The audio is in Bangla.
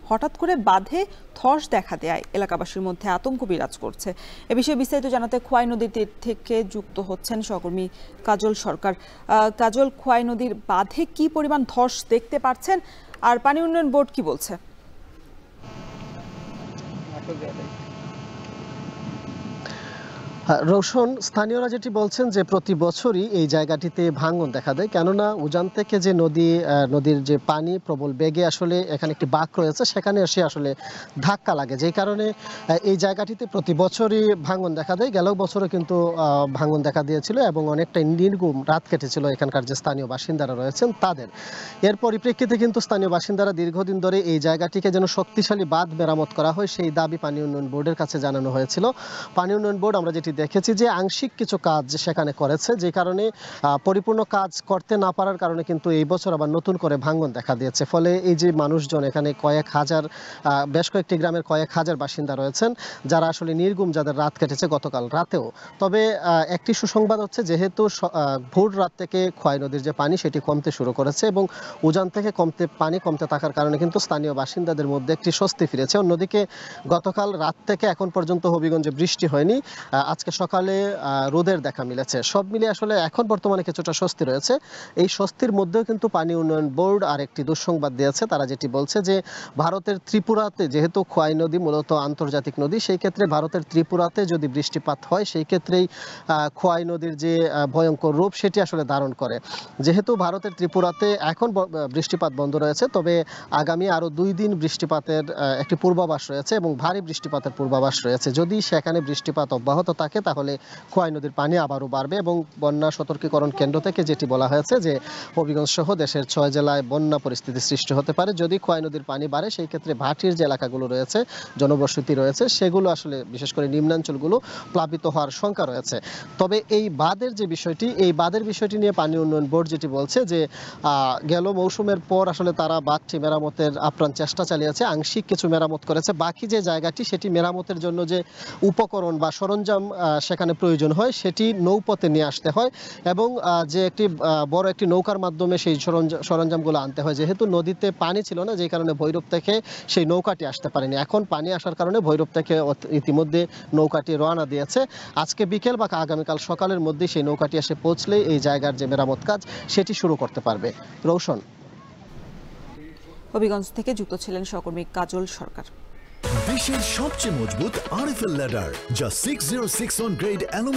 হঠাৎ করে বাঁধে ধস দেখা দেয় এলাকাবাসীর মধ্যে আতঙ্ক বিরাজ করছে। এ বিষয়ে বিস্তারিত জানাতে খোয়াই নদীর তীর থেকে যুক্ত হচ্ছেন সহকর্মী কাজল সরকার। কাজল, খোয়াই নদীর বাঁধে কি পরিমাণ ধস দেখতে পাচ্ছেন আর পানি উন্নয়ন বোর্ড কি বলছে? রোশন, স্থানীয়রা যেটি বলছেন যে প্রতি বছরই এই জায়গাটিতে ভাঙন দেখা দেয়, কেননা উজান থেকে যে নদীর যে পানি প্রবল বেগে আসলে এখানে একটি বাঁক রয়েছে, সেখানে এসে আসলে ধাক্কা লাগে, যেই কারণে এই জায়গাটিতে প্রতি বছরই ভাঙন দেখা দেয়। গেল বছরও কিন্তু ভাঙন দেখা দিয়েছিল এবং অনেকটা নির্ঘুম রাত কেটেছিল এখানকার যে স্থানীয় বাসিন্দারা রয়েছেন তাদের। এর পরিপ্রেক্ষিতে কিন্তু স্থানীয় বাসিন্দারা দীর্ঘদিন ধরে এই জায়গাটিকে যেন শক্তিশালী বাঁধ মেরামত করা হয় সেই দাবি পানি উন্নয়ন বোর্ডের কাছে জানানো হয়েছিল। পানি উন্নয়ন বোর্ড আমরা যেটি দেখেছি যে আংশিক কিছু কাজ সেখানে করেছে, যে কারণে পরিপূর্ণ কাজ করতে না পারার কারণে কিন্তু এই বছর আবার নতুন করে ভাঙন দেখা দিয়েছে। ফলে এই যে মানুষজন এখানে কয়েক হাজার, বেশ কয়েকটি গ্রামের কয়েক হাজার বাসিন্দা রয়েছেন যারা আসলে নির্ঘুম, যাদের রাত কেটেছে গতকাল রাতেও। তবে একটি সুসংবাদ হচ্ছে, যেহেতু ভোর রাত থেকে খোয়াই নদীর যে পানি সেটি কমতে শুরু করেছে এবং উজান থেকে পানি কমতে থাকার কারণে কিন্তু স্থানীয় বাসিন্দাদের মধ্যে একটি স্বস্তি ফিরেছে। অন্যদিকে গতকাল রাত থেকে এখন পর্যন্ত হবিগঞ্জে বৃষ্টি হয়নি, আজকে সকালে রোদের দেখা মিলেছে। সব মিলিয়ে আসলে এখন বর্তমানে কিছুটা স্বস্তি রয়েছে। এই স্বস্তির মধ্যেও কিন্তু পানি উন্নয়ন বোর্ড আর একটি দুঃসংবাদ দিয়েছে। তারা যেটি বলছে যে ভারতের ত্রিপুরাতে, যেহেতু খোয়াই নদী মূলত আন্তর্জাতিক নদী, সেই ক্ষেত্রে ভারতের ত্রিপুরাতে যদি বৃষ্টিপাত হয় সেই ক্ষেত্রেই খোয়াই নদীর যে ভয়ঙ্কর রূপ সেটি আসলে ধারণ করে। যেহেতু ভারতের ত্রিপুরাতে এখন বৃষ্টিপাত বন্ধ রয়েছে, তবে আগামী আরও 2 দিন বৃষ্টিপাতের একটি পূর্বাভাস রয়েছে এবং ভারী বৃষ্টিপাতের পূর্বাভাস রয়েছে। যদি সেখানে বৃষ্টিপাত অব্যাহত থাকে তাহলে খোয়াই নদীর পানি আবারও বাড়বে এবং বন্যা সতর্কীকরণ কেন্দ্র থেকে যেটি বলা হয়েছে যে হবিগঞ্জ সহ দেশের 6 জেলায় বন্যা পরিস্থিতি সৃষ্টি হতে পারে যদি খোয়াই নদীর পানি বাড়ে। সেই ক্ষেত্রে ভাটির যে এলাকাগুলো রয়েছে, জনবসতি রয়েছে, সেগুলো আসলে বিশেষ করে নিম্নাঞ্চলগুলো প্লাবিত হওয়ার শঙ্কা রয়েছে। তবে এই বাঁধের যে বিষয়টি, এই বাঁধের বিষয়টি নিয়ে পানি উন্নয়ন বোর্ড যেটি বলছে যে গেল মৌসুমের পর আসলে তারা বাঁধটি মেরামতের আপ্রাণ চেষ্টা চালিয়েছে, আংশিক কিছু মেরামত করেছে। বাকি যে জায়গাটি সেটি মেরামতের জন্য যে উপকরণ বা সরঞ্জাম সেখানে প্রয়োজন হয় সেটি নৌপথে নিয়ে আসতে হয় এবং যে একটি বড় একটি নৌকার মাধ্যমে সেই সরঞ্জামগুলো আনতে হয়। যেহেতু নদীতে পানি ছিল না, যেই কারণে ভৈরব থেকে সেই নৌকাটি আসতে পারেনি। এখন পানি আসার কারণে ভৈরব থেকে ইতিমধ্যে নৌকাটি রওনা দিয়েছে। আজকে বিকেল বা আগামীকাল সকালের মধ্যে সেই নৌকাটি এসে পৌঁছলেই এই জায়গার যে মেরামত কাজ সেটি শুরু করতে পারবে। রৌশন, হবিগঞ্জ থেকে যুক্ত ছিলেন সহকর্মী কাজল সরকার। বিশ্বের সবচেয়ে মজবুত আরএফএল ল্যাডার, যা 606 গ্রেড অ্যালুমিনিয়াম